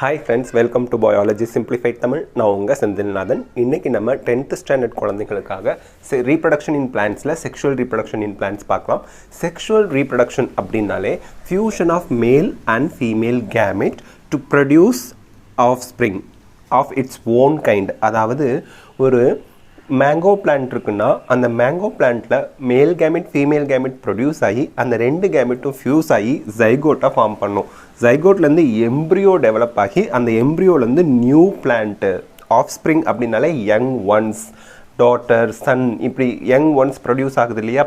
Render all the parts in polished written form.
Hi friends, welcome to Biology Simplified Tamil. நான் உங்க செந்தில்நாதன். இன்னைக்கு நம்ம 10th ஸ்டாண்டர்ட் குழந்தைகளுக்காக reproduction in plantsல sexual reproduction in plants பார்க்கலாம். Sexual reproduction அப்படினாலே fusion of male and female gamete to produce offspring of its own kind. அதாவது ஒரு mango plant இருக்குன்னா அந்த மேங்கோ பிளான்ட்ல மேல் கேமெட் ஃபீமேல் கேமெட் ப்ரொடியூஸ் ஆகி அந்த ரெண்டு கேமெட்டும் ஃபியூஸ் ஆகி ஜைகோட்டை ஃபார்ம் பண்ணும். ஜைகோட்லேருந்து எம்ப்ரியோ டெவலப் ஆகி அந்த எம்ப்ரியோலேருந்து நியூ பிளான்ட்டு ஆஃப்ஸ்ப்ரிங் அப்படின்னாலே யங் ஒன்ஸ் டாட்டர் சன் இப்படி யங் ஒன்ஸ் ப்ரொடியூஸ் ஆகுது இல்லையா.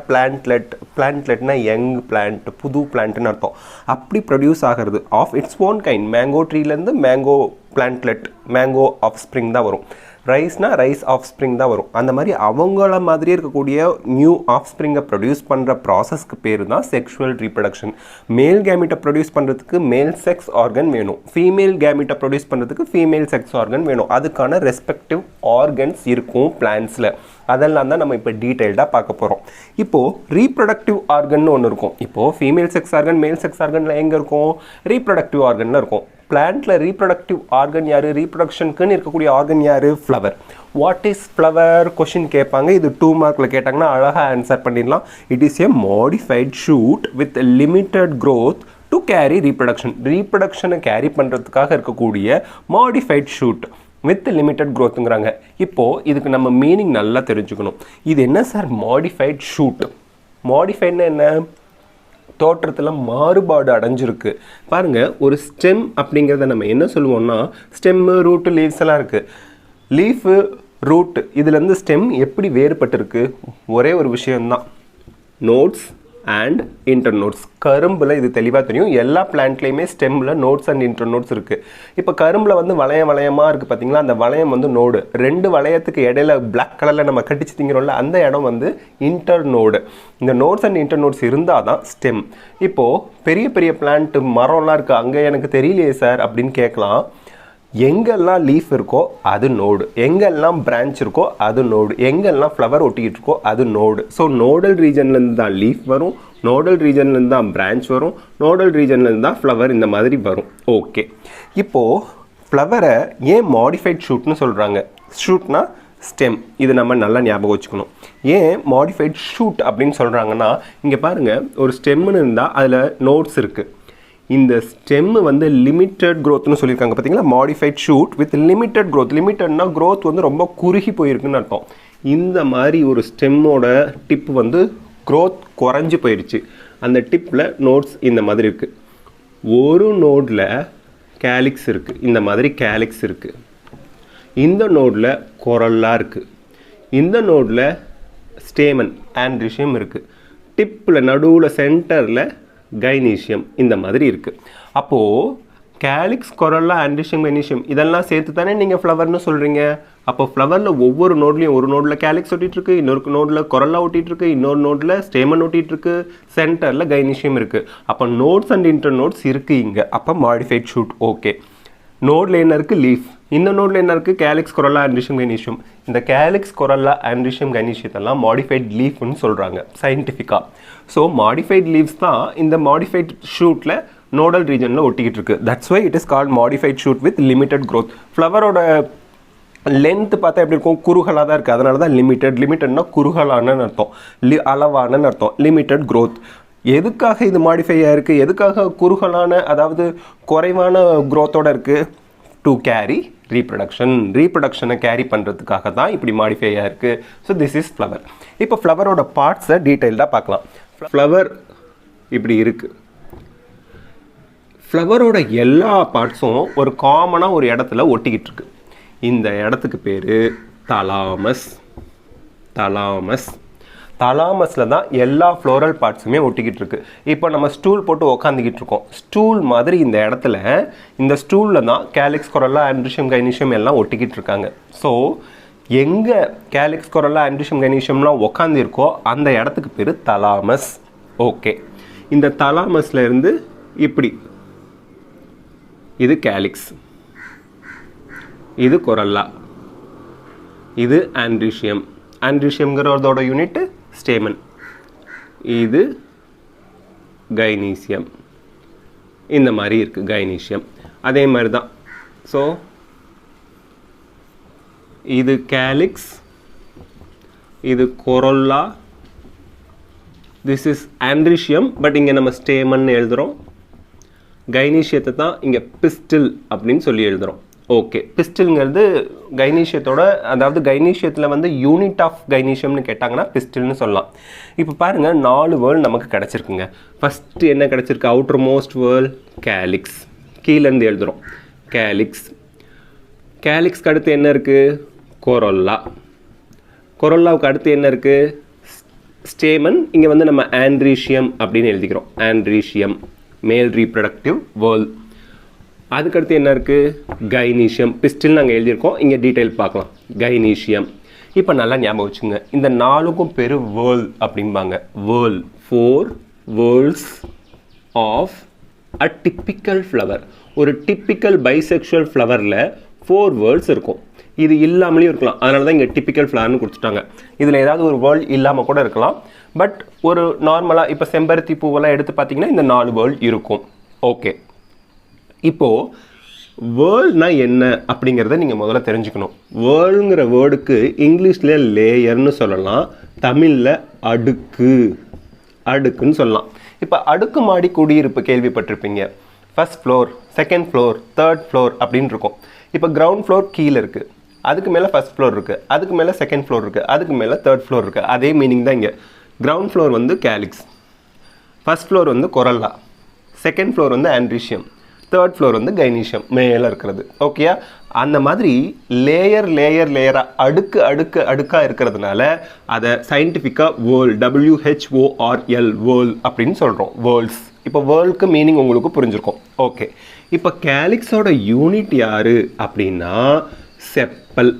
பிளான்ட்லெட்னா யங் பிளான்ட் புது பிளான்ட்னு அர்த்தம். அப்படி ப்ரொடியூஸ் ஆகிறது of its own kind. Mango ட்ரீலேருந்து மேங்கோ பிளான்ட்லெட் மேங்கோ ஆஃப்ஸ்ப்ரிங் தான் வரும். ரைஸ்னால் ரைஸ் ஆஃப்ஸ்ப்ரிங் தான் வரும். அந்த மாதிரி அவங்கள மாதிரியே இருக்கக்கூடிய நியூ ஆஃப்ஸ்ப்ரிங்கை ப்ரொடியூஸ் பண்ணுற ப்ராசஸ்க்கு பேர் தான் செக்ஷுவல் ரீப்ரொடக்ஷன். மேல் கேமிட்டை ப்ரொடியூஸ் பண்ணுறதுக்கு மேல் செக்ஸ் ஆர்கன் வேணும், ஃபீமேல் கேமிட்டை ப்ரொடியூஸ் பண்ணுறதுக்கு ஃபீமேல் செக்ஸ் ஆர்கன் வேணும். அதுக்கான ரெஸ்பெக்டிவ் ஆர்கன்ஸ் இருக்கும் பிளான்ஸில். அதெல்லாம் தான் நம்ம இப்போ டீட்டெயில்டாக பார்க்க போகிறோம். இப்போது ரீப்ரொடக்டிவ் ஆர்கன் ஒன்று இருக்கும். இப்போது female sex organ male sex ஆர்கனில் எங்கே இருக்கும்? ரீப்ரொடக்டிவ் ஆர்கனில் இருக்கும். பிளான்ட்ல ரீப்ரொடக்டிவ் ஆர்கன் யார்? ரீப்ரொடக்ஷனுக்குன்னு இருக்கக்கூடிய ஆர்கன் யார்? Flower. What is flower question கேட்பாங்க. இது 2 மார்க்கில் கேட்டாங்கன்னா அழகாக ஆன்சர் பண்ணிடலாம். It is a modified shoot with limited growth to carry reproduction. ரீப்ரொடக்ஷனை கேரி பண்ணுறதுக்காக இருக்கக்கூடிய மாடிஃபைட் ஷூட் வித் லிமிட்டட் க்ரோத்துங்கிறாங்க. இப்போது இதுக்கு நம்ம மீனிங் நல்லா தெரிஞ்சுக்கணும். இது என்ன சார் மாடிஃபைட் ஷூட்? மாடிஃபைட்னா என்ன? தோற்றத்தில் மாறுபாடு அடைஞ்சிருக்கு. பாருங்கள், ஒரு ஸ்டெம் அப்படிங்கிறத நம்ம என்ன சொல்லுவோம்னா ஸ்டெம்மு ரூட்டு லீவ்ஸ் எல்லாம் இருக்குது. லீஃபு ரூட் இதுலேருந்து ஸ்டெம் எப்படி வேறுபட்டிருக்கு? ஒரே ஒரு விஷயம்தான், நோட்ஸ் அண்ட் இன்டர்நோட்ஸ். கரும்பில் இது தெளிவாக தெரியும். எல்லா பிளான்ட்லேயுமே ஸ்டெம்மில் நோட்ஸ் அண்ட் இன்டர்நோட்ஸ் இருக்குது. இப்போ கரும்பில் வந்து வளையமாக இருக்குது பார்த்தீங்களா, அந்த வளையம் வந்து நோடு. 2 வளையத்துக்கு இடையில பிளாக் கலரில் நம்ம கட்டிச்சு திங்கிறோம்ல, அந்த இடம் வந்து இன்டர்நோடு. இந்த நோட்ஸ் அண்ட் இன்டர்நோட்ஸ் இருந்தால் தான் ஸ்டெம். இப்போது பெரிய பெரிய பிளான்ட்டு மரம்லாம் இருக்குது, அங்கே எனக்கு தெரியலையே சார் அப்படின்னு கேட்கலாம். எங்கெல்லாம் லீஃப் இருக்கோ அது நோடு, எங்கெல்லாம் பிரான்ச் இருக்கோ அது நோடு, எங்கெல்லாம் ஃப்ளவர் ஒட்டிக்கிட்டு இருக்கோ அது நோடு. ஸோ நோடல் ரீஜன்லேருந்து தான் லீஃப் வரும், நோடல் ரீஜன்லேருந்து தான் பிரான்ச் வரும், நோடல் ரீஜன்லேருந்து தான் ஃப்ளவர் இந்த மாதிரி வரும். ஓகே, இப்போது ஃப்ளவரை ஏன் மாடிஃபைட் ஷூட்னு சொல்கிறாங்க? ஷூட்னா ஸ்டெம். இது நம்ம நல்லா ஞாபகம் வச்சுக்கணும். ஏன் மாடிஃபைட் ஷூட் அப்படின்னு சொல்கிறாங்கன்னா, இங்கே பாருங்கள், ஒரு ஸ்டெம்னு இருந்தால் அதில் நோட்ஸ் இருக்குது. இந்த ஸ்டெம்மு வந்து லிமிட்டட் க்ரோத்னு சொல்லியிருக்காங்க பார்த்தீங்களா. Modified shoot with limited growth. லிமிட்டட்னா க்ரோத் வந்து ரொம்ப குறுகி போயிருக்குன்னு அர்த்தம். இந்த மாதிரி ஒரு ஸ்டெம்மோட டிப் வந்து க்ரோத் குறைஞ்சி போயிடுச்சு. அந்த டிப்பில் நோட்ஸ் இந்த மாதிரி இருக்குது. ஒரு நோடில் கேலிக்ஸ் இருக்குது, இந்த மாதிரி கேலிக்ஸ் இருக்குது. இந்த நோடில் கொரல்லா இருக்குது. இந்த நோடில் ஸ்டேமன் ஆண்ட்ரிஷியம் இருக்குது. டிப்பில் நடுவில் சென்டரில் கைனீஷியம் இந்த மாதிரி இருக்குது. அப்போது கேலிக்ஸ் கொரல்லா ஆண்ட்ரிஷியம் கைனீஷியம் இதெல்லாம் சேர்த்து தானே நீங்கள் ஃப்ளவர்னு சொல்கிறீங்க. அப்போ ஃப்ளவரில் ஒவ்வொரு நோட்லேயும் ஒரு நோடில் கேலிக்ஸ் ஒட்டிகிட்ருக்கு, இன்னொரு நோடில் கொரல்லா ஒட்டிகிட்ருக்கு, இன்னொரு நோடில் ஸ்டேமன் ஒட்டிகிட்ருக்கு, சென்டரில் கைனீஷியம் இருக்குது. அப்போ நோட்ஸ் அண்ட் இன்டர் நோட்ஸ் இருக்குது இங்கே. அப்போ மாடிஃபைட் ஷூட். ஓகே, நோடில் என்ன இருக்குது? லீஃப். இந்த நோடில் என்ன இருக்குது? Calyx corolla androecium gynoecium. இந்த கேலிக்ஸ் கொரல்லா ஆண்ட்ரிஷியம் கைனீஷியத்தெல்லாம் மாடிஃபைட் லீஃப்னு சொல்கிறாங்க சயின்டிஃபிக்காக. ஸோ மாடிஃபைட் லீவ்ஸ் தான் இந்த மாடிஃபைட் ஷூட்டில் நோடல் ரீஜனில் ஒட்டிக்கிட்டு இருக்குது. That's why it is called modified shoot with limited growth. ஃப்ளவரோட லென்த் பார்த்தா எப்படி இருக்கும்? குறுகலாக தான் இருக்குது. அதனால தான் லிமிட்டட்னா குறுகலானு அர்த்தம், அளவானு அர்த்தம். Limited growth. எதுக்காக இது மாடிஃபை ஆகிருக்கு? எதுக்காக குறுகலான அதாவது குறைவான க்ரோத்தோடு இருக்குது? டு கேரி ரீப்ரொடக்ஷனை கேரி பண்ணுறதுக்காக தான் இப்படி மாடிஃபை ஆகிருக்கு. So this is flower. இப்போ ஃப்ளவரோட பார்ட்ஸை டீட்டெயில்டாக பார்க்கலாம். ஃப்ளவர் இப்படி இருக்குது. ஃப்ளவரோட எல்லா பார்ட்ஸும் ஒரு காமனாக ஒரு இடத்துல ஒட்டிக்கிட்டு இருக்கு. இந்த இடத்துக்கு பேர் தலாமஸ். தலாமஸில் தான் எல்லா ஃப்ளோரல் பார்ட்ஸுமே ஒட்டிக்கிட்டு இருக்கு. இப்போ நம்ம ஸ்டூல் போட்டு உக்காந்துக்கிட்டு இருக்கோம். ஸ்டூல் மாதிரி இந்த இடத்துல, இந்த ஸ்டூலில் தான் கேலிக்ஸ் கொரல்லா ஆண்ட்ரிஷியம் கைனீஷியம் எல்லாம் ஒட்டிக்கிட்டு இருக்காங்க. ஸோ எங்கே கேலிக்ஸ் கொரல்லா ஆண்ட்ரிஷியம் கைனீஷியம்லாம் உக்காந்துருக்கோ அந்த இடத்துக்கு பேர் தலாமஸ். ஓகே, இந்த தலாமஸில் இருந்து இப்படி இது கேலிக்ஸ், இது கொரல்லா, இது ஆண்ட்ரிஷியம். ஆண்ட்ரிஷியம்ங்கிறதோட யூனிட் ஸ்டேமன். இது கைனீசியம். இந்த மாதிரி இருக்குது கைனீசியம். அதே மாதிரி தான் ஸோ இது கேலிக்ஸ், இது கொரோல்லா, திஸ் இஸ் ஆண்ட்ரிஷியம், பட் இங்கே நம்ம ஸ்டேமன் எழுதுகிறோம். கைனீஷியத்தை தான் இங்கே பிஸ்டில் அப்படின்னு சொல்லி எழுதுகிறோம். ஓகே, பிஸ்டில்ங்கிறது கைனீஷியத்தோட, அதாவது கைனீஷியத்தில் வந்து யூனிட் ஆஃப் கைனீஷியம்னு கேட்டாங்கன்னா பிஸ்டில்னு சொல்லலாம். இப்போ பாருங்கள் 4 வேர்ல் நமக்கு கிடச்சிருக்குங்க. ஃபஸ்ட்டு என்ன கிடச்சிருக்கு? அவுட்டர் மோஸ்ட் வேர்ல் கேலிக்ஸ், கீழேருந்து எழுதுகிறோம் கேலிக்ஸ். கேலிக்ஸ்க்கு அடுத்து என்ன இருக்குது? கொரோல்லா. கொரோல்லாவுக்கு அடுத்து என்ன இருக்குது? ஸ்டேமன். இங்கே வந்து நம்ம ஆண்ட்ரீஷியம் அப்படின்னு எழுதிக்கிறோம். ஆண்ட்ரீஷியம் மேல் ரீப்ரடக்டிவ் வேர்ல். அதுக்கடுத்து என்ன இருக்குது? கைனீஷியம். பிஸ்டில் நாங்கள் எழுதியிருக்கோம், இங்கே டீட்டெயில் பார்க்கலாம். கைனீஷியம். இப்போ நல்லா ஞாபகம் வச்சுங்க, இந்த 4க்கும் பேர் வேர்ல் அப்படிம்பாங்க. Whorl, 4 whorls of a typical flower. ஒரு டிப்பிக்கல் பைசெக்ஷுவல் ஃப்ளவரில் 4 வேர்ல்ஸ் இருக்கும். இது இல்லாமலேயும் இருக்கலாம், அதனால தான் இங்கே டிப்பிக்கல் ஃப்ளவர்னு கொடுத்துட்டாங்க. இதில் ஏதாவது ஒரு வேர்ல் இல்லாமல் கூட இருக்கலாம். பட் ஒரு நார்மலாக இப்போ செம்பருத்தி பூவெல்லாம் எடுத்து பார்த்தீங்கன்னா இந்த 4 வேர்ல் இருக்கும். ஓகே, இப்போது வேர்ல்னா என்ன அப்படிங்கிறத நீங்கள் முதல்ல தெரிஞ்சுக்கணும். வேர்ல்ங்கிற வேர்டுக்கு இங்கிலீஷில் லேயர்னு சொல்லலாம், தமிழில் அடுக்கு, அடுக்குன்னு சொல்லலாம். இப்போ அடுக்குமாடி குடியிருப்பு கேள்விப்பட்டிருப்பீங்க. First floor, second floor, third floor அப்படின்னு இருக்கும். இப்போ கிரவுண்ட் ஃப்ளோர் கீழே இருக்குது, அதுக்கு மேலே ஃபர்ஸ்ட் ஃப்ளோர் இருக்குது, அதுக்கு மேலே செகண்ட் ஃப்ளோர் இருக்குது, அதுக்கு மேலே தேர்ட் ஃப்ளோர் இருக்குது. அதே மீனிங் தான் இங்கே. கிரவுண்ட் ஃப்ளோர் வந்து கேலிக்ஸ், ஃபர்ஸ்ட் ஃப்ளோர் வந்து கொரோல்லா, செகண்ட் ஃப்ளோர் வந்து ஆண்ட்ரீஷியம், தேர்ட் ஃப்ளோர் வந்து கைனீஷியம் மேலே இருக்கிறது. ஓகேயா? அந்த மாதிரி லேயர் லேயர் லேயராக அடுக்கு அடுக்கு அடுக்காக இருக்கிறதுனால அதை சயின்டிஃபிக்காக வேர்ல், WHORL வேர்ல் அப்படின்னு சொல்கிறோம். வேர்ல்ஸ். இப்போ வேர்ல்க்கு மீனிங் உங்களுக்கு புரிஞ்சிருக்கும். ஓகே, இப்போ கேலிக்ஸோட யூனிட் யார் அப்படின்னா செப்பல்.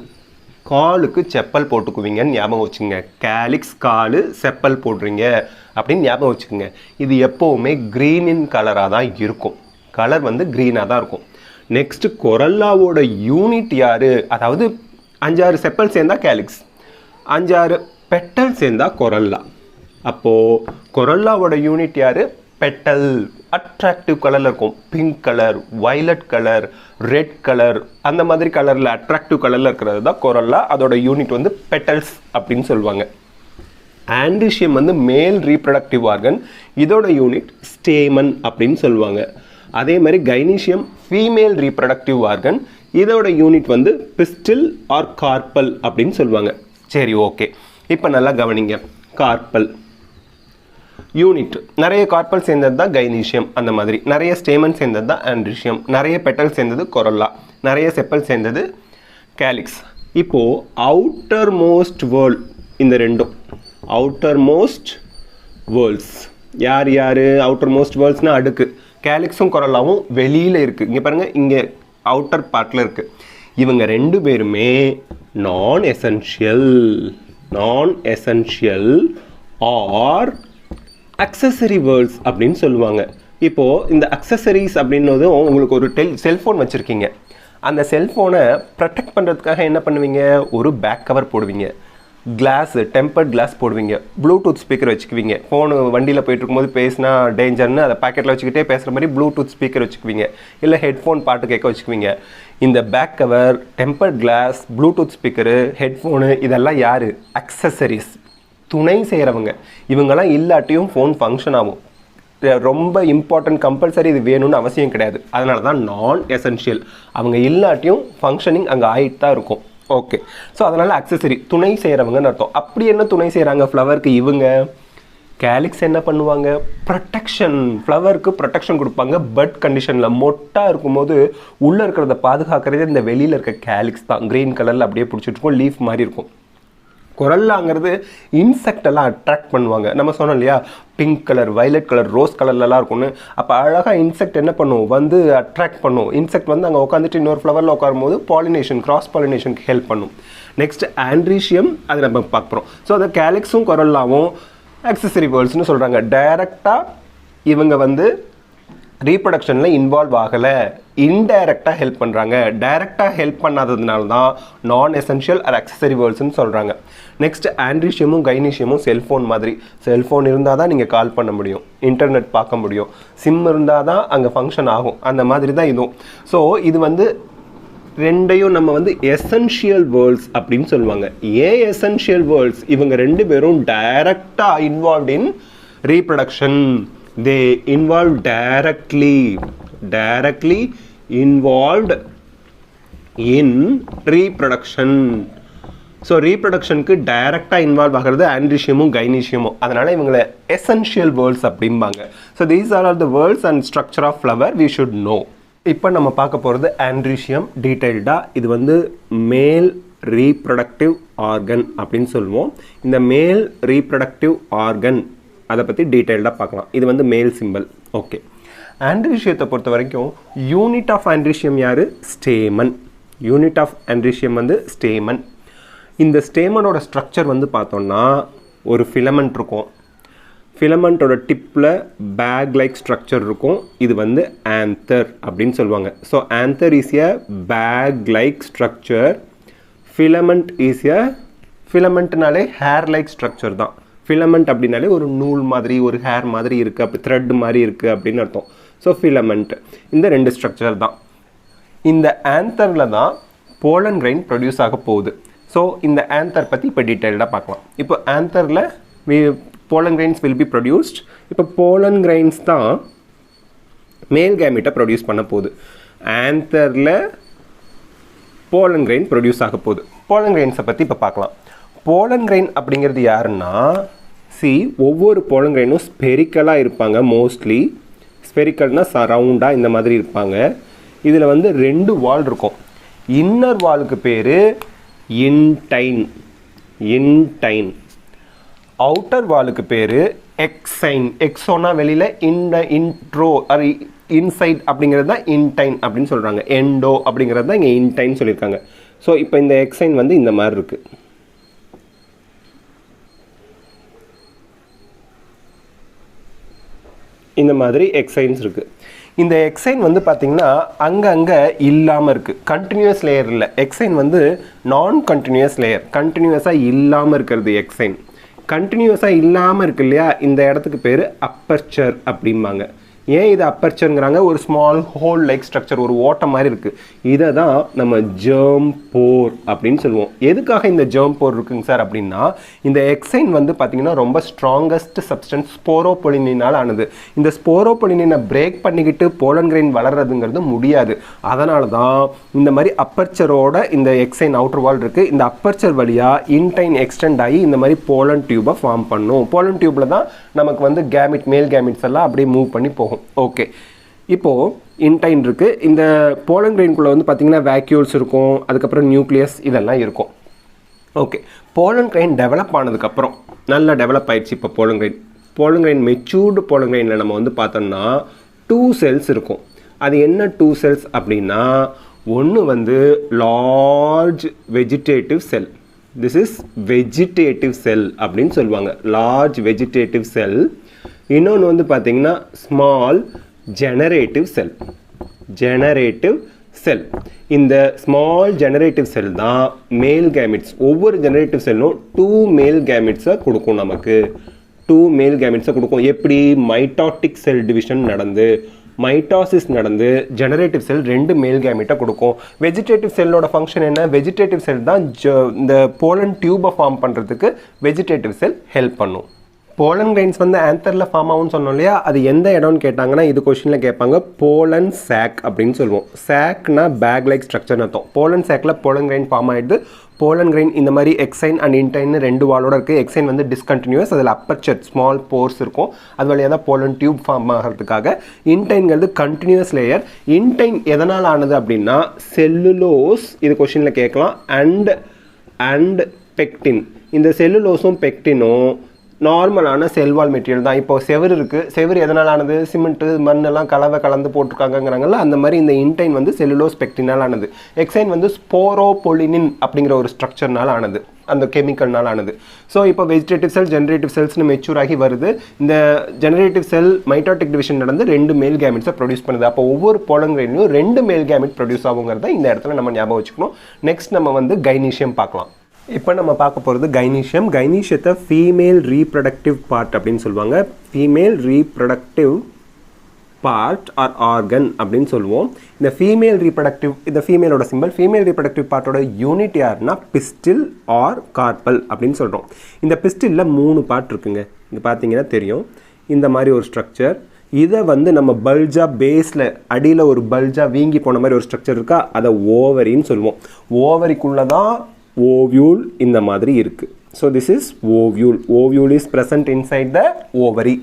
காலுக்கு செப்பல் போட்டுக்குவீங்கன்னு ஞாபகம் வச்சுங்க. கேலிக்ஸ் காலு, செப்பல் போடுறீங்க அப்படின்னு ஞாபகம் வச்சுக்கோங்க. இது எப்போவுமே க்ரீனின் கலராக தான் இருக்கும். கலர் வந்து க்ரீனாக தான் இருக்கும். நெக்ஸ்ட்டு கொரோல்லாவோட யூனிட் யார்? அதாவது 5-6 செப்பல் சேர்ந்தால் கேலிக்ஸ், 5-6 பெட்டல் சேர்ந்தால் கொரோல்லா. அப்போது கொரோல்லாவோட யூனிட் யார்? பெட்டல். அட்ராக்டிவ் கலரில் இருக்கும். Pink colour, violet colour, red colour, அந்த மாதிரி கலரில் அட்ராக்டிவ் கலரில் இருக்கிறது தான் கொரோல்லா. அதோட யூனிட் வந்து பெட்டல்ஸ் அப்படின்னு சொல்லுவாங்க. ஆண்ட்ரீஷியம் வந்து மேல் ரீப்ரடக்டிவ் ஆர்கன், இதோட யூனிட் ஸ்டேமன் அப்படின்னு சொல்லுவாங்க. அதே மாதிரி கைனீஷியம் ஃபீமேல் ரீப்ரடக்டிவ் ஆர்கன், இதோட யூனிட் வந்து பிஸ்டில் ஆர் கார்பல் அப்படின்னு சொல்லுவாங்க. சரி, ஓகே, இப்போ நல்லா கவனிங்க. கார்பல் யூனிட், நிறைய கார்பல் சேர்ந்தது தான் கைனீஷியம், அந்த மாதிரி நிறைய ஸ்டேமன் சேர்ந்தது தான் ஆண்ட்ரீஷியம், நிறைய பெட்டல் சேர்ந்தது கொரோல்லா, நிறைய செப்பல் சேர்ந்தது கேலிக்ஸ். இப்போது அவுட்டர் மோஸ்ட் வேர்ல்ட், இந்த ரெண்டும் அவுட்டர் மோஸ்ட் வேர்ல்ட்ஸ் யார் யார்? அவுட்டர் மோஸ்ட் வேர்ல்ட்ஸ்னால் அடுக்கு. கேலிக்ஸும் கொரோல்லாவும் வெளியில் இருக்குது. இங்கே பாருங்கள், இங்கே அவுட்டர் பார்ட்டில் இருக்குது. இவங்க 2 பேருமே நான் எசென்ஷியல் ஆர் அக்சசரி வேர்ல்ட்ஸ் அப்படின்னு சொல்லுவாங்க. இப்போது இந்த அக்சசரிஸ் அப்படின்னதும் உங்களுக்கு ஒரு செல்ஃபோன் வச்சுருக்கீங்க. அந்த செல்ஃபோனை ப்ரொடெக்ட் பண்ணுறதுக்காக என்ன பண்ணுவீங்க? ஒரு பேக் கவர் போடுவீங்க, கிளாஸ், டெம்பர்ட் கிளாஸ் போடுவீங்க, ப்ளூடூத் ஸ்பீக்கர் வச்சுக்குவீங்க. ஃபோனு வண்டியில் போயிட்டு இருக்கும்போது பேசினா டேஞ்சர்னு அதை பேக்கெட்டில் வச்சுக்கிட்டே பேசுகிற மாதிரி ப்ளூடூத் ஸ்பீக்கர் வச்சுக்குவீங்க, இல்லை ஹெட்ஃபோன் பாட்டு கேட்க வச்சுக்குவீங்க. இந்த back cover, tempered glass, bluetooth speaker, headphone, இதெல்லாம் யார்? அக்சசரிஸ், துணை செய்கிறவங்க. இவங்கெல்லாம் இல்லாட்டியும் ஃபோன் ஃபங்க்ஷன் ஆகும். ரொம்ப இம்பார்ட்டன்ட், கம்பல்சரி இது வேணும்னு அவசியம் கிடையாது. அதனால தான் நான் எசென்ஷியல். அவங்க இல்லாட்டியும் ஃபங்க்ஷனிங் அங்கே ஆகிட்டு தான் இருக்கும். ஓகே, ஸோ அதனால் அக்சசரி, துணை செய்கிறவங்கன்னு அர்த்தம். அப்படி என்ன துணை செய்கிறாங்க ஃப்ளவருக்கு இவங்க? கேலிக்ஸ் என்ன பண்ணுவாங்க? ப்ரொடெக்ஷன், ஃப்ளவருக்கு ப்ரொடெக்ஷன் கொடுப்பாங்க. பட் கண்டிஷனில் மொட்டாக இருக்கும்போது உள்ளே இருக்கிறத பாதுகாக்கிறது இந்த வெளியில் இருக்க கேலிக்ஸ் தான். க்ரீன் கலரில் அப்படியே பிடிச்சிட்டு இருக்கும், லீஃப் மாதிரி இருக்கும். கொரோல்லாங்கிறது இன்செக்ட் எல்லாம் அட்ராக்ட் பண்ணுவாங்க. நம்ம சொன்னோம் இல்லையா, pink colour, violet colour, rose கலர்லலாம் இருக்கும்னு. அப்போ அழகாக இன்செக்ட் என்ன பண்ணும்? வந்து அட்ராக்ட் பண்ணும். இன்செக்ட் வந்து அங்கே உட்காந்துட்டு இன்னொரு ஃப்ளவரில் உட்காரும்போது பாலினேஷன், கிராஸ் பாலினேஷனுக்கு ஹெல்ப் பண்ணும். நெக்ஸ்ட் ஆண்ட்ரீஷியம், அதை நம்ம பார்க்குறோம். ஸோ அந்த கேலிக்ஸும் கொரோல்லாவும் அக்சசரி வேர்ல்ட்ஸ்னு சொல்கிறாங்க. டைரெக்டாக இவங்க வந்து ரீப்ரொடக்ஷனில் இன்வால்வ் ஆகலை, இன்டைரக்டாக ஹெல்ப் பண்ணுறாங்க. டைரெக்டாக ஹெல்ப் பண்ணாததுனால தான் நான் எசென்ஷியல் ஆர் அக்சசரி வேர்ல்ட்ஸ்னு சொல்கிறாங்க. நெக்ஸ்ட் ஆண்ட்ரீஷியமும் கைனீஷியமும் செல்ஃபோன் மாதிரி. செல்ஃபோன் இருந்தால் தான் நீங்கள் கால் பண்ண முடியும், இன்டர்நெட் பார்க்க முடியும், சிம் இருந்தால் தான் அங்கே ஃபங்க்ஷன் ஆகும். அந்த மாதிரி தான் இதுவும். ஸோ இது வந்து ரெண்டையும் நம்ம வந்து எசென்ஷியல் வேர்ல்ட்ஸ் அப்படின்னு சொல்லுவாங்க. ஏன் எசென்ஷியல் வேர்ல்ட்ஸ்? இவங்க ரெண்டு பேரும் டைரக்டாக involved in reproduction. They involve directly involved in reproduction. So ரீப்ரொடக்ஷனுக்கு டைரக்டாக இன்வால்வ் ஆகிறது ஆண்ட்ரீஷியமும் கைனீஷியமும். அதனால் இவங்களை எசென்ஷியல் வேர்ல்ட்ஸ் அப்படிம்பாங்க. So these are all the whorls and structure of flower we should know. இப்போ நம்ம பார்க்க போகிறது ஆண்ட்ரீஷியம் டீட்டெயில்டாக. இது வந்து மேல் ரீப்ரொடக்டிவ் ஆர்கன் அப்படின்னு சொல்லுவோம். இந்த மேல் ரீப்ரொடக்டிவ் ஆர்கன் அதை பற்றி டீட்டெயில்டாக பார்க்கலாம். இது வந்து மேல் சிம்பிள். ஓகே, ஆண்ட்ரீஷியத்தை பொறுத்த வரைக்கும் யூனிட் ஆஃப் ஆண்ட்ரீஷியம் யார்? ஸ்டேமன். யூனிட் ஆஃப் ஆண்ட்ரீஷியம் வந்து ஸ்டேமன். இந்த ஸ்டேமனோட ஸ்ட்ரக்சர் வந்து பார்த்தோம்னா ஒரு ஃபிலமெண்ட் இருக்கும். ஃபிலமெண்ட்டோட டிப்பில் பேக் லைக் ஸ்ட்ரக்சர் இருக்கும். இது வந்து ஆந்தர் அப்படின்னு சொல்லுவாங்க. So anther is a bag like structure. Filament is a, ஃபிலமெண்ட்னாலே ஹேர் லைக் ஸ்ட்ரக்சர் தான். ஃபிலமெண்ட் அப்படின்னாலே ஒரு நூல் மாதிரி, ஒரு ஹேர் மாதிரி இருக்குது, அப்படி த்ரெட் மாதிரி இருக்குது அப்படின்னு அர்த்தம். ஸோ ஃபிலமெண்ட் இந்த ரெண்டு ஸ்ட்ரக்சர் தான். இந்த ஆந்தரில் தான் போலன் கிரைன் ப்ரொடியூஸ் ஆக போகுது. ஸோ இந்த ஆந்தர் பற்றி இப்போ டீட்டெயில்டாக பார்க்கலாம். இப்போ ஆந்தரில் pollen grains will be produced. இப்போ pollen grains தான் மேல் கேமெட்டை ப்ரொடியூஸ் பண்ண போகுது. ஆந்தரில் pollen grain ப்ரொடியூஸ் ஆக போகுது. pollen grains பற்றி இப்போ பார்க்கலாம். pollen grain அப்படிங்கிறது யாருன்னா, ஒவ்வொரு pollen grainனும் ஸ்பெரிக்கலாக இருப்பாங்க. மோஸ்ட்லி ஸ்பெரிக்கல்னால் ரவுண்டாக இந்த மாதிரி இருப்பாங்க. இதில் வந்து 2 வால் இருக்கும். இன்னர் வாலுக்கு பேர் இன்டைன். அவுட்டர் வாலுக்கு பேர் எக்ஸைன். எக்ஸோனா வெளியில், இன்ட்ரோ அது இன்சைட் அப்படிங்கிறது தான் இன்டைன் அப்படின்னு சொல்கிறாங்க. எண்டோ அப்படிங்கிறது தான் இங்கே இன்டைன் சொல்லியிருக்காங்க. ஸோ இப்போ இந்த எக்ஸைன் வந்து இந்த மாதிரி இருக்குது. இந்த மாதிரி எக்ஸைன்ஸ் இருக்குது. இந்த எக்ஸைன் வந்து பார்த்திங்கன்னா அங்கங்கே இல்லாமல் இருக்குது. கண்டினியூஸ் லேயர் இல்லை. எக்ஸைன் வந்து நான் கண்டினியூஸ் லேயர். கண்டினியூஸாக இல்லாமல் இருக்கிறது எக்ஸைன். கண்டினியூஸாக இல்லாமல் இருக்கு இல்லையா, இந்த இடத்துக்கு பேர் அப்பர்ச்சர் அப்படிம்பாங்க. ஏன் இது அப்பர்ச்சருங்கிறாங்க? ஒரு ஸ்மால் ஹோல் லைக் ஸ்ட்ரக்சர், ஒரு ஓட்டம் மாதிரி இருக்குது. இதை தான் நம்ம ஜெர்ம் போர் அப்படின்னு சொல்லுவோம். எதுக்காக இந்த ஜெர்ம் போர் இருக்குங்க சார் அப்படின்னா, இந்த எக்ஸைன் வந்து பார்த்திங்கன்னா ரொம்ப ஸ்ட்ராங்கஸ்ட் சப்ஸ்டன்ஸ் ஸ்போரோபொலினால் ஆனது. இந்த ஸ்போரோபொலினை பிரேக் பண்ணிக்கிட்டு போலன் கிரைன் வளர்றதுங்கிறது முடியாது. அதனால தான் இந்த மாதிரி அப்பர்ச்சரோட இந்த எக்ஸைன் அவுட்டர் வால் இருக்குது. இந்த அப்பர்ச்சர் வழியாக இன்டைன் எக்ஸ்டெண்ட் ஆகி இந்த மாதிரி போலன் டியூபை ஃபார்ம் பண்ணும். போலன் டியூப்பில் தான் நமக்கு வந்து கேமிட், மேல் கேமிட்ஸ் எல்லாம் அப்படியே மூவ் பண்ணி போகும். ஓகே, இப்போது இன்டைன் இருக்குது. இந்த போலன் கிரைனுக்குள்ளே வந்து பார்த்திங்கன்னா வேக்யூல்ஸ் இருக்கும், அதுக்கப்புறம் நியூக்ளியஸ் இதெல்லாம் இருக்கும். ஓகே, போலன் கிரைன் டெவலப் ஆனதுக்கப்புறம் நல்லா டெவலப் ஆயிடுச்சு. இப்போ போலன் கிரைன் மெச்சூர்டு போலன் கிரைனில் நம்ம வந்து பார்த்தோம்னா 2 செல்ஸ் இருக்கும். அது என்ன 2 செல்ஸ் அப்படின்னா, ஒன்று வந்து large vegetative cell. This is vegetative cell அப்படின்னு சொல்லுவாங்க, லார்ஜ் வெஜிடேட்டிவ் செல். இன்னொன்று வந்து பார்த்திங்கன்னா ஸ்மால் ஜெனரேட்டிவ் செல். இந்த ஸ்மால் ஜெனரேட்டிவ் செல் தான் மேல் கேமிட்ஸ். ஒவ்வொரு ஜெனரேட்டிவ் செல்லும் 2 மேல் கேமிட்ஸை கொடுக்கும். நமக்கு 2 மேல் கேமிட்ஸை கொடுக்கும். எப்படி? மைட்டாட்டிக் செல் டிவிஷன் நடந்து, மைட்டாசிஸ் நடந்து ஜெனரேட்டிவ் செல் 2 மேல் கேமிட்டை கொடுக்கும். வெஜிடேட்டிவ் செல்லோட ஃபங்க்ஷன் என்ன? வெஜிடேட்டிவ் செல் தான் இந்த போலன் டியூபை ஃபார்ம் பண்ணுறதுக்கு வெஜிடேட்டிவ் செல் ஹெல்ப் பண்ணும். போலன் கிரைன்ஸ் வந்து ஆந்தரில் ஃபார்ம் ஆகும்னு சொன்னோம் இல்லையா, அது எந்த இடம்னு கேட்டாங்கன்னா இது கொஸ்டினில் கேட்பாங்க. போலன் சாக் அப்படின்னு சொல்லுவோம். சாக்னா பேக் லைக் ஸ்ட்ரக்சர்னு அர்த்தம். போலன் சாக்கில் போலன் கிரைன் ஃபார்ம் ஆகிடுது. போலன் கிரைன் இந்த மாதிரி எக்ஸைன் அண்ட் இன்டைன் 2 வாலோட இருக்குது. எக்ஸைன் வந்து டிஸ்கண்டினியூஸ், அதில் அப்பர்ச்சர் ஸ்மால் போர்ஸ் இருக்கும். அது வழியாக தான் போலன் டியூப் ஃபார்ம் ஆகிறதுக்காக. இன்டைன்கிறது கண்டினியூஸ் லேயர். இன்டைன் எதனால் ஆனது அப்படின்னா செல்லுலோஸ், இது கொஸ்டினில் கேட்கலாம். And pectin. இந்த செல்லுலோஸும் பெக்டினும் நார்மலான செல்வால் மெட்டீரியல் தான். இப்போ செவர் இருக்குது. செவர் எதனால் ஆனது? சிமெண்ட்டு, மண்ணெல்லாம் கலந்து போட்டிருக்காங்கங்கிறாங்கல்ல, அந்த மாதிரி இந்த இன்டைன் வந்து செல்லுலோஸ் பெக்டினால் ஆனது. எக்ஸைன் வந்து ஸ்போரோபொலினின் அப்படிங்கிற ஒரு ஸ்ட்ரக்சர்னால் ஆனது, அந்த கெமிக்கல்னால் ஆனது. ஸோ இப்போ வெஜிடேட்டிவ் செல், ஜெனரேட்டிவ் செல்ஸ்னு மெச்சூர் ஆகி வருது. இந்த ஜெனரேட்டிவ் செல் மைட்டாட்டிக் டிவிஷன் நடந்து 2 மேல் கேமிட்ஸை ப்ரொடியூஸ் பண்ணுது. அப்போ ஒவ்வொரு போலன் கிரைன்லையும் 2 மேல் கேமிட் ப்ரொடியூஸ் ஆகுங்கிறத இந்த இடத்துல நம்ம ஞாபகம் வச்சுக்கணும். நெக்ஸ்ட் நம்ம வந்து கைனீஷியம் பார்க்கலாம். இப்போ நம்ம பார்க்க போகிறது கைனீஷியம். கைனீஷியத்தை ஃபீமேல் ரீப்ரொடக்டிவ் பார்ட் அப்படின்னு சொல்லுவாங்க. Female reproductive part or organ அப்படின்னு சொல்லுவோம். இந்த ஃபீமேல் ரீப்ரடக்டிவ், இந்த ஃபீமேலோட சிம்பிள், ஃபீமேல் ரீப்ரடக்டிவ் பார்ட்டோட யூனிட் யாருன்னா பிஸ்டில் ஆர் கார்பல் அப்படின்னு சொல்கிறோம். இந்த பிஸ்டிலில் 3 பார்ட் இருக்குங்க. இங்கே பார்த்தீங்கன்னா தெரியும், இந்த மாதிரி ஒரு ஸ்ட்ரக்சர். இதை வந்து நம்ம பல்ஜா பேஸில் அடியில் ஒரு பல்ஜா வீங்கி போன மாதிரி ஒரு ஸ்ட்ரக்சர் இருக்கா, அதை ஓவரின்னு சொல்லுவோம். ஓவரிக்குள்ளே தான் ஓவியூல் இந்த மாதிரி இருக்குது. So this is ovule. Ovule is present inside the ovary.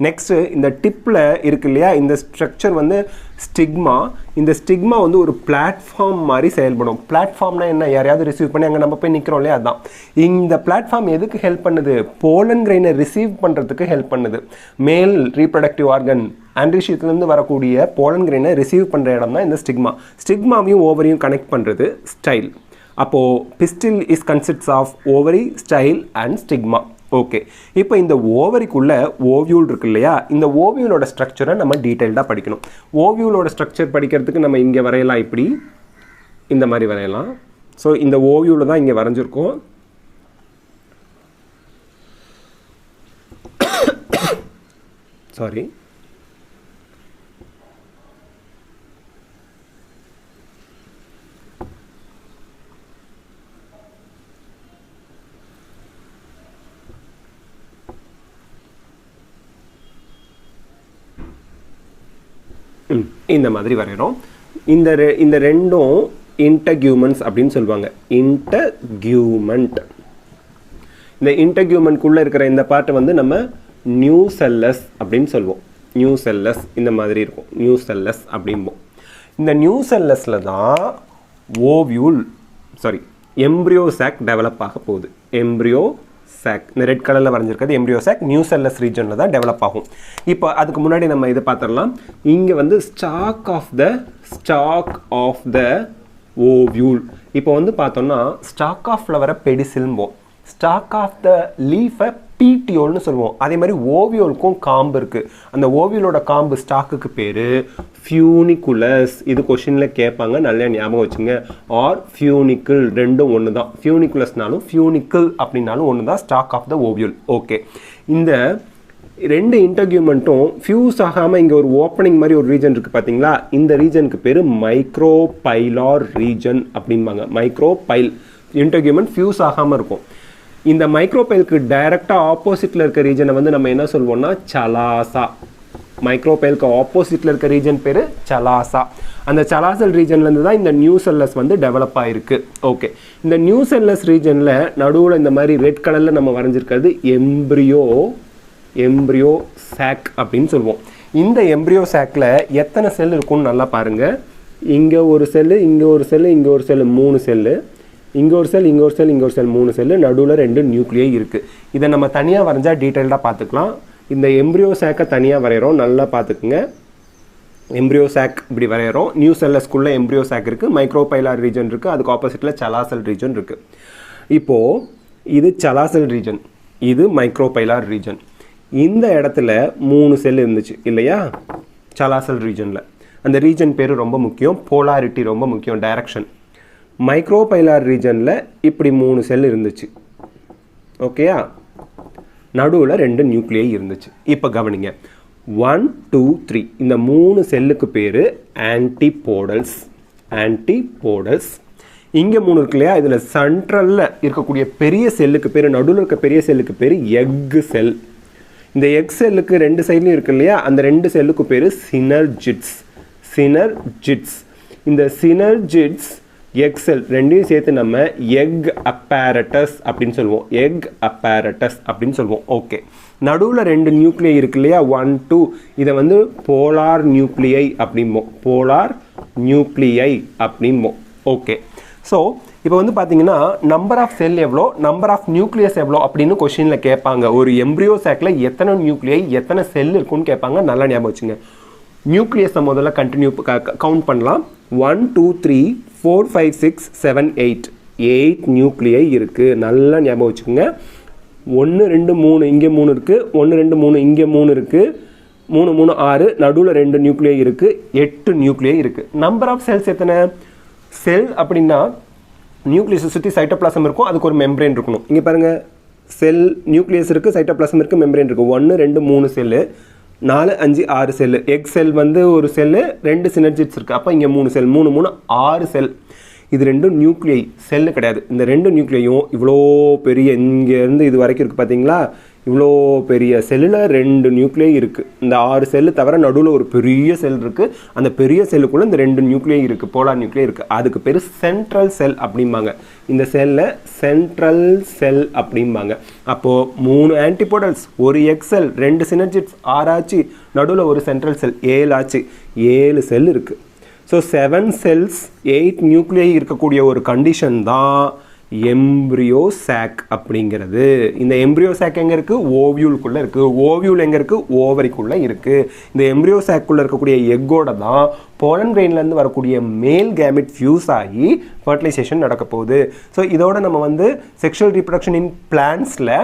Next இந்த டிப்பில் இருக்கு இல்லையா, இந்த ஸ்ட்ரக்சர் வந்து ஸ்டிக்மா. இந்த ஸ்டிக்மா வந்து ஒரு பிளாட்ஃபார்ம் மாதிரி செயல்படும். பிளாட்ஃபார்ம்னா என்ன, யாரையாவது ரிசீவ் பண்ணி அங்கே நம்ம போய் நிற்கிறோம் இல்லையா, அதுதான். இந்த பிளாட்ஃபார்ம் எதுக்கு ஹெல்ப் பண்ணுது, போலன் கிரெயினை ரிசீவ் பண்ணுறதுக்கு ஹெல்ப் பண்ணுது. மேல் ரீப்ரடக்டிவ் ஆர்கன் ஆண்ட்ரிஷியத்துலேருந்து வரக்கூடிய போலன் கிரெயினை ரிசீவ் பண்ணுற இடம் தான் இந்த ஸ்டிக்மா. ஸ்டிக்மாவையும் ஓவரியும் கனெக்ட் பண்ணுறது ஸ்டைல். அப்போது pistil is consists of ovary, style and stigma. Okay, இப்போ இந்த ஓவரிக்குள்ளே ஓவியூல் இருக்கு இல்லையா, இந்த ஓவியூலோட ஸ்ட்ரக்சரை நம்ம டீட்டெயில்டாக படிக்கணும். ஓவியூலோட ஸ்ட்ரக்சர் படிக்கிறதுக்கு நம்ம இங்கே வரையலாம், இப்படி இந்த மாதிரி வரையலாம். ஸோ இந்த ஓவியூவில் தான் இங்கே வரைஞ்சிருக்கோம். சாரி, இந்த மாதிரி வரைகிறோம். இந்த ரெண்டும் இன்டர்கியூமெண்ட்ஸ் அப்படின்னு சொல்லுவாங்க. இன்டர்கியூமெண்ட். இந்த இன்டர்கியூமெண்ட்குள்ளே இருக்கிற இந்த பார்ட்டை வந்து நம்ம நியூசெல்லஸ் அப்படின்னு சொல்லுவோம். நியூசெல்லஸ் இந்த மாதிரி இருக்கும், நியூசெல்லஸ் அப்படிம்போம். இந்த நியூசெல்லஸில் தான் ஓவியூல் எம்ப்ரியோ சாக் டெவலப் ஆக போகுது. எம்ப்ரியோ சாக், இந்த ரெட் கலரில் வரைஞ்சிருக்கிறது எம்ப்ரியோ சாக் நியூசெல்லஸ் ரீஜனில் தான் டெவலப் ஆகும். இப்போ அதுக்கு முன்னாடி நம்ம இதை பார்த்துடலாம். இங்கே வந்து ஸ்டாக் ஆஃப் த ஓவியூல். இப்போ வந்து பார்த்தோம்னா ஸ்டாக் ஆஃப் ஃப்ளவரை பெடிசில்ம்போம், ஸ்டாக் ஆஃப் த லீஃபை பீட்டியோல்னு சொல்லுவோம். அதே மாதிரி ஓவியோலுக்கும் காம்பு இருக்குது. அந்த ஓவியோலோட காம்பு ஸ்டாக்குக்கு பேர் ஃபியூனிகுலஸ். இது கொஷினில் கேட்பாங்க, நல்லா ஞாபகம் வச்சுங்க. ஆர் ஃபியூனிக்கிள், ரெண்டும் ஒன்று தான். ஃபியூனிகுலஸ்னாலும் ஃபியூனிக்கிள் அப்படின்னாலும் ஒன்று தான், stalk of the ovule. Okay, இந்த ரெண்டு இன்டர்கியூமெண்ட்டும் ஃபியூஸ் ஆகாமல் இங்கே ஒரு ஓப்பனிங் மாதிரி ஒரு ரீஜன் இருக்குது பார்த்தீங்களா, இந்த ரீஜனுக்கு பேர் மைக்ரோபைலார் ரீஜன் அப்படிம்பாங்க. மைக்ரோபைல் இன்டர்கியூமெண்ட் ஃபியூஸ் ஆகாமல் இருக்கும். இந்த மைக்ரோபைலுக்கு டைரெக்டாக ஆப்போசிட்டில் இருக்க ரீஜனை வந்து நம்ம என்ன சொல்லுவோம்னா சலாசா. மைக்ரோபைலுக்கு ஆப்போசிட்டில் இருக்க ரீஜன் பேர் சலாசா. அந்த சலாசல் ரீஜன்லேருந்து தான் இந்த நியூசெல்லஸ் வந்து டெவலப் ஆகிருக்கு. ஓகே, இந்த நியூசெல்லஸ் ரீஜனில் நடுவில் இந்த மாதிரி ரெட் கலரில் நம்ம வரைஞ்சிருக்கிறது எம்ப்ரியோ சாக் அப்படின்னு சொல்லுவோம். இந்த எம்ப்ரியோ சாக்கில் எத்தனை செல் இருக்குன்னு நல்லா பாருங்கள். இங்கே ஒரு செல்லு, இங்கே ஒரு செல்லு, இங்கே ஒரு செல்லு, 3 செல்லு. இங்கே ஒரு செல், இங்கே ஒரு செல், இங்கே ஒரு செல், 3 செல்லு. நடுவில் 2 நியூக்ளியை இருக்குது. இதை நம்ம தனியாக வரைஞ்சால் டீட்டெயில்டாக பார்த்துக்கலாம். இந்த எம்ப்ரியோ சாக்கை தனியாக வரைகிறோம், நல்லா பார்த்துக்குங்க. எம்ப்ரியோ சாக் இப்படி வரைகிறோம். நியூசெல்லஸ்குள்ளே எம்ப்ரியோ சாக் இருக்குது, மைக்ரோபைலார் ரீஜன் இருக்குது, அதுக்கு ஆப்போசிட்டில் சலாசல் ரீஜன் இருக்குது. இப்போது இது சலாசல் ரீஜன், இது மைக்ரோபைலார் ரீஜன். இந்த இடத்துல 3 செல் இருந்துச்சு இல்லையா சலாசல் ரீஜனில். அந்த ரீஜன் பேர் ரொம்ப முக்கியம், போலாரிட்டி ரொம்ப முக்கியம், டைரக்ஷன். மைக்ரோபைலார் ரீஜனில் இப்படி 3 செல் இருந்துச்சு. ஓகேயா, நடுவில் 2 நியூக்ளியை இருந்துச்சு. இப்போ கவனிங்க, 1 2 3 இந்த 3 செல்லுக்கு பேர் ஆன்டிபோடல்ஸ். இங்கே 3 இருக்கு இல்லையா, இதில் சென்ட்ரலில் இருக்கக்கூடிய பெரிய செல்லுக்கு பேர், நடுவில் இருக்க பெரிய செல்லுக்கு பேர் எக் செல். இந்த எக் செல்லுக்கு 2 சைட்லையும் இருக்கு இல்லையா, அந்த 2 செல்லுக்கு பேர் சினர்ஜிட்ஸ். இந்த சினர்ஜிட்ஸ் எக் செல் ரெண்டையும் சேர்த்து நம்ம எக் அப்பேரட்டஸ் அப்படின்னு சொல்லுவோம். ஓகே, நடுவில் 2 நியூக்ளியை இருக்கு இல்லையா, 1 2, இதை வந்து போலார் நியூக்ளியை அப்படிம்போம். ஓகே, ஸோ இப்போ வந்து பார்த்தீங்கன்னா நம்பர் ஆஃப் செல் எவ்வளோ, நம்பர் ஆஃப் நியூக்ளியஸ் எவ்வளோ அப்படின்னு கொஷினில் கேட்பாங்க. ஒரு எம்ப்ரியோ சாக்கில் எத்தனை நியூக்ளியை எத்தனை செல் இருக்குன்னு கேட்பாங்க, நல்லா ஞாபகம் வச்சுங்க. நியூக்ளியஸை முதல்ல கவுண்ட் பண்ணலாம். 1 2 3 4 5 6 7 8 நியூக்ளியை இருக்குது, நல்லா ஞாபகம் வச்சுக்கோங்க. 1 2 3 இங்கே 3 இருக்குது, 1 2 3 இங்கே 3 இருக்குது, 3 3 6, நடுவில் 2 நியூக்ளியை இருக்குது, 8 நியூக்ளியை இருக்குது. நம்பர் ஆஃப் செல்ஸ் எத்தனை? செல் அப்படின்னா நியூக்ளியஸை சுற்றி சைட்டோபிளாசம் இருக்கும், அதுக்கு ஒரு மெம்பரேன் இருக்கணும். இங்கே பாருங்கள், செல் நியூக்ளியஸ் இருக்குது, சைட்டோபிளாசம் இருக்குது, மெம்பரேன் இருக்குது. 1 2 3 செல்லு, 4 5 6 செல்லு. எக் செல் வந்து ஒரு செல்லு, 2 சினர்ஜிட்ஸ் இருக்குது. அப்போ இங்கே 3 செல், 3 3 6 செல். இது 2 நியூக்ளியை, செல்லு கிடையாது. இந்த 2 நியூக்ளியும் இவ்வளோ பெரிய, இங்கேருந்து இது வரைக்கும் இருக்குது பார்த்தீங்களா, இவ்வளோ பெரிய செல்லில் 2 நியூக்ளியை இருக்குது. இந்த 6 செல்லு தவிர நடுவில் ஒரு பெரிய செல் இருக்குது. அந்த பெரிய செல்லுக்குள்ளே இந்த 2 நியூக்ளியை இருக்குது, போலார் நியூக்ளியை இருக்குது. அதுக்கு பேர் சென்ட்ரல் செல் அப்படிம்பாங்க. இந்த செல்லை சென்ட்ரல் செல் அப்படிம்பாங்க. அப்போது 3 ஆன்டிபோடல்ஸ், ஒரு எக் செல், 2 சினர்ஜிட்ஸ், 6 ஆச்சு, நடுவில் ஒரு சென்ட்ரல் செல் 7 ஆச்சு. 7 செல் இருக்குது. ஸோ 7 செல்ஸ் 8 நியூக்ளியை இருக்கக்கூடிய ஒரு கண்டிஷன் தான் எம்ப்ரியோ சாக் அப்படிங்கிறது. இந்த எம்ப்ரியோ சாக் எங்கே இருக்குது? ஓவியூலுக்குள்ளே இருக்குது. ஓவியூல் எங்கே இருக்குது? ஓவரிக்குள்ளே இருக்குது. இந்த எம்ப்ரியோ சாக்குள்ளே இருக்கக்கூடிய எக்கோட தான் போலன் கிரெயின்லேருந்து வரக்கூடிய மேல் கேமெட் ஃபியூஸ் ஆகி ஃபர்டிலைசேஷன் நடக்க போகுது. ஸோ இதோட நம்ம வந்து செக்ஷுவல் ரீப்ரொடக்ஷன் இன் பிளான்ட்ஸில்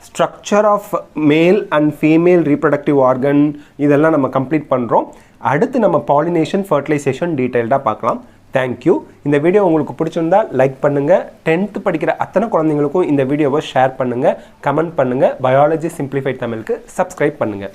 structure of male and female reproductive organ இதெல்லாம் நம்ம கம்ப்ளீட் பண்ணுறோம். அடுத்து நம்ம பாலினேஷன், ஃபர்டிலைசேஷன் டீட்டெயில்டாக பார்க்கலாம். தேங்க்யூ. இந்த வீடியோ உங்களுக்கு பிடிச்சிருந்தா லைக் பண்ணுங்கள். 10th படிக்கிற அத்தனை குழந்தைங்களுக்கும் இந்த வீடியோவை ஷேர் பண்ணுங்கள், கமெண்ட் பண்ணுங்கள். பயாலஜி சிம்பிளிஃபைட் தமிழுக்கு சப்ஸ்கிரைப் பண்ணுங்கள்.